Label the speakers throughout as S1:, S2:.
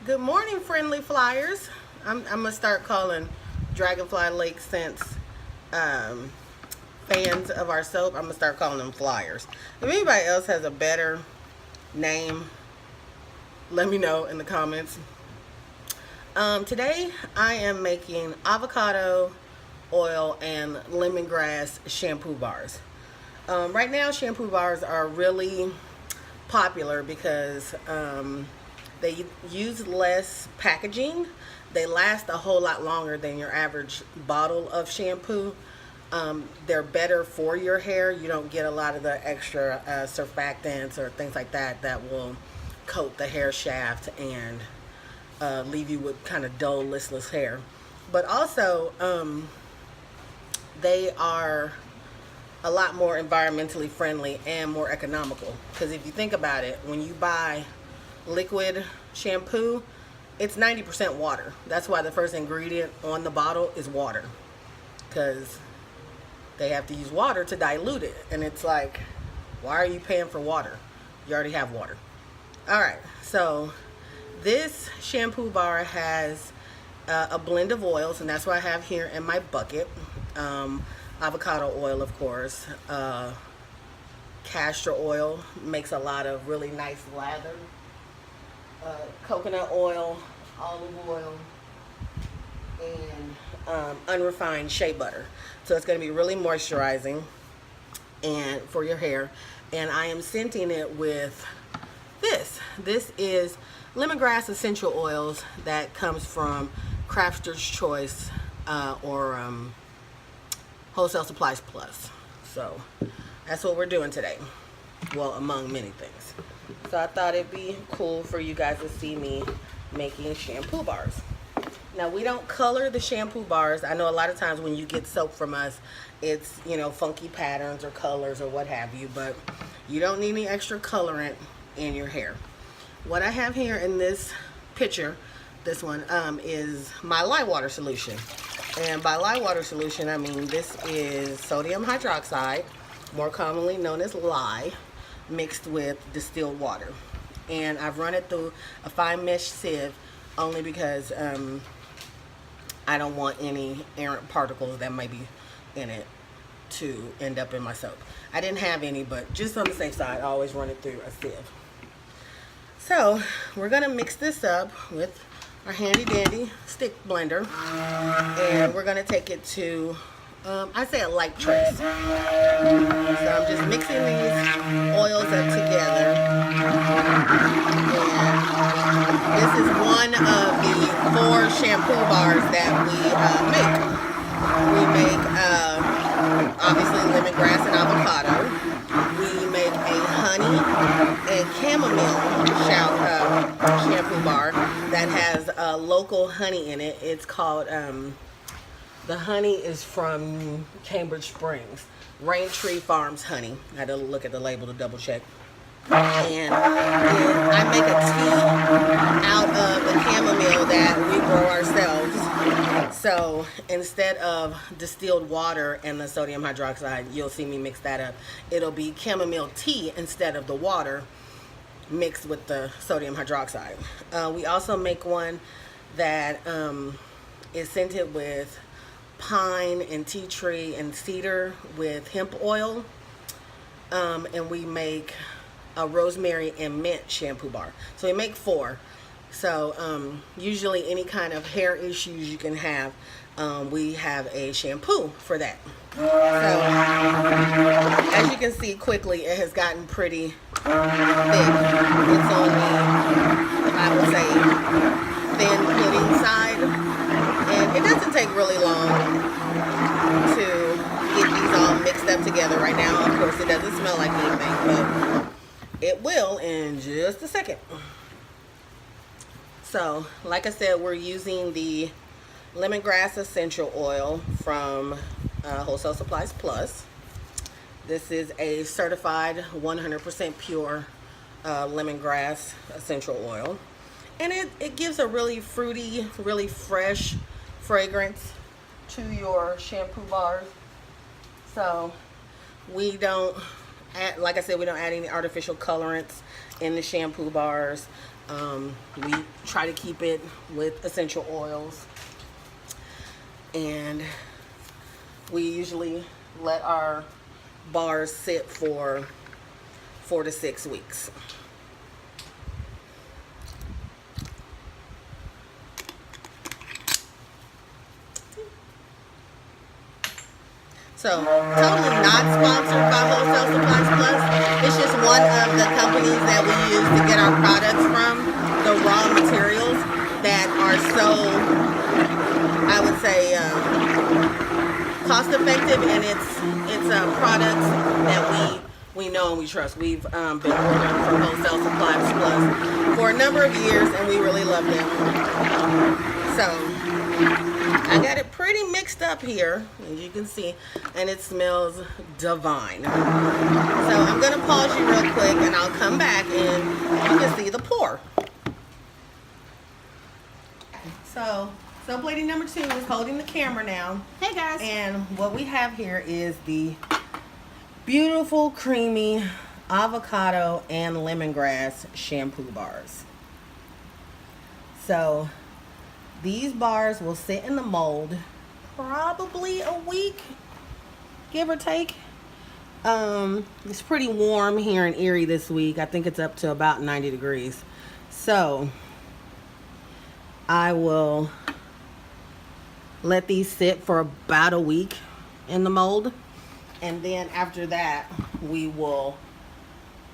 S1: Good morning, friendly flyers. I'm gonna start calling Dragonfly Lake Scents um, fans of our soap. I'm gonna start calling them flyers. If anybody else has a better name, let me know in the comments. Today I am making avocado oil and lemongrass shampoo bars. Right now, shampoo bars are really popular because they use less packaging. They last a whole lot longer than your average bottle of shampoo. They're better for your hair. You don't get a lot of the extra surfactants or things like that that will coat the hair shaft and leave you with kind of dull, listless hair. But also, they are a lot more environmentally friendly and more economical. Because if you think about it, when you buy liquid shampoo, it's 90% water. That's why the first ingredient on the bottle is water, because they have to use water to dilute it. And it's like, why are you paying for water? You already have water. All right, so this shampoo bar has a blend of oils, and that's what I have here in my bucket. Avocado oil, of course. Castor oil makes a lot of really nice lather. Coconut oil, olive oil, and unrefined shea butter. So it's going to be really moisturizing and for your hair. And I am scenting it with this. This is lemongrass essential oils that comes from Crafter's Choice or Wholesale Supplies Plus. So that's what we're doing today. Well, among many things. So I thought it'd be cool for you guys to see me making shampoo bars. Now, we don't color the shampoo bars. I know a lot of times when you get soap from us, it's, you know, funky patterns or colors or what have you, but you don't need any extra colorant in your hair. What I have here in this picture, this one, is my lye water solution. And by lye water solution, I mean this is sodium hydroxide, more commonly known as lye, mixed with distilled water. And I've run it through a fine mesh sieve only because I don't want any errant particles that might be in it to end up in my soap. I didn't have any, but just on the safe side, I always run it through a sieve. So we're gonna mix this up with our handy dandy stick blender, and we're gonna take it to I say a light trace. So I'm just mixing these oils up together. And this is one of the 4 shampoo bars that we make. We make obviously lemongrass and avocado. We make a honey and chamomile shampoo bar that has local honey in it. It's called the honey is from Cambridge Springs, Rain Tree Farms honey. I had to look at the label to double check. And I make a tea out of the chamomile that we grow ourselves. So instead of distilled water and the sodium hydroxide, you'll see me mix that up. It'll be chamomile tea instead of the water mixed with the sodium hydroxide. We also make one that is scented with pine and tea tree and cedar with hemp oil, and we make a rosemary and mint shampoo bar. So we make 4. So usually any kind of hair issues you can have, we have a shampoo for that. So as you can see quickly, it has gotten pretty thick. It's on the, I would say, thin pudding side. And it doesn't take really long to get these all mixed up together. Right now, of course, it doesn't smell like anything, but it will in just a second. So, like I said, we're using the lemongrass essential oil from Wholesale Supplies Plus. This is a certified 100% pure lemongrass essential oil. And it gives a really fruity, really fresh fragrance to your shampoo bars. So we don't add, like I said, we don't add any artificial colorants in the shampoo bars. We try to keep it with essential oils, and we usually let our bars sit for 4 to 6 weeks. So, totally not sponsored by Wholesale Supplies Plus. It's just one of the companies that we use to get our products from. The raw materials that are so, I would say, cost effective, and it's products that we know and we trust. We've been ordering from Wholesale Supplies Plus for a number of years, and we really love them. So I got it pretty mixed up here, as you can see, and it smells divine. So I'm going to pause you real quick, and I'll come back and you can see the pour. So soap lady number 2 is holding the camera now.
S2: Hey guys.
S1: And what we have here is the beautiful, creamy avocado and lemongrass shampoo bars. So these bars will sit in the mold probably a week, give or take. It's pretty warm here in Erie this week. I think it's up to about 90 degrees. So I will let these sit for about a week in the mold, and then after that we will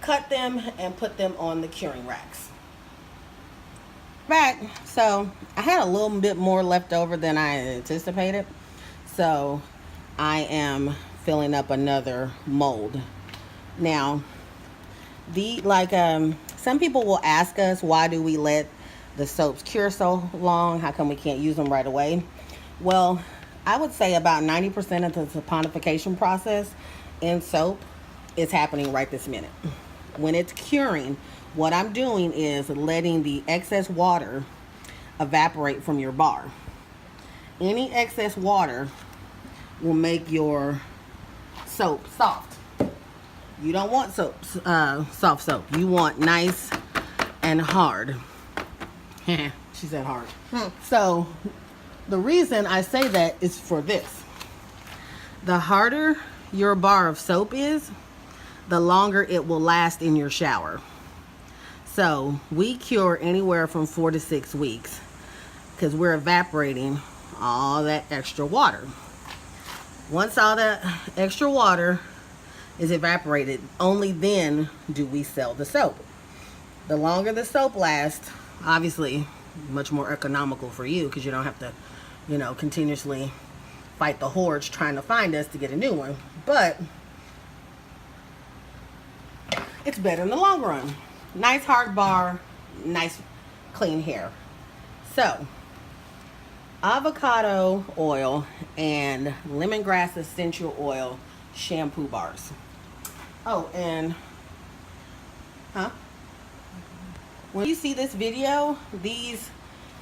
S1: cut them and put them on the curing racks. Back, so I had a little bit more left over than I anticipated, so I am filling up another mold. Now, some people will ask us, why do we let the soaps cure so long? How come we can't use them right away? Well, I would say about 90% of the saponification process in soap is happening right this minute. When it's curing, what I'm doing is letting the excess water evaporate from your bar. Any excess water will make your soap soft. You don't want soft soap. You want nice and hard. She said hard. So the reason I say that is for this. The harder your bar of soap is, the longer it will last in your shower. So we cure anywhere from 4 to 6 weeks because we're evaporating all that extra water. Once all that extra water is evaporated, only then do we sell the soap. The longer the soap lasts, obviously much more economical for you because you don't have to, continuously fight the hordes trying to find us to get a new one. But it's better in the long run. Nice hard bar, nice clean hair. So, avocado oil and lemongrass essential oil shampoo bars. Oh, and when you see this video, these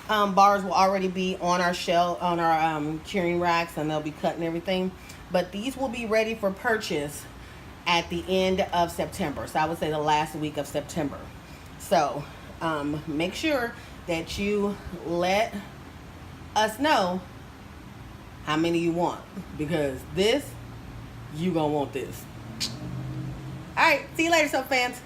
S1: bars will already be on our shelf, on our curing racks, and they'll be cut and everything. But these will be ready for purchase at the end of September. So I would say the last week of September. So make sure that you let us know how many you want, because you gonna want this. All right, see you later, soap fans.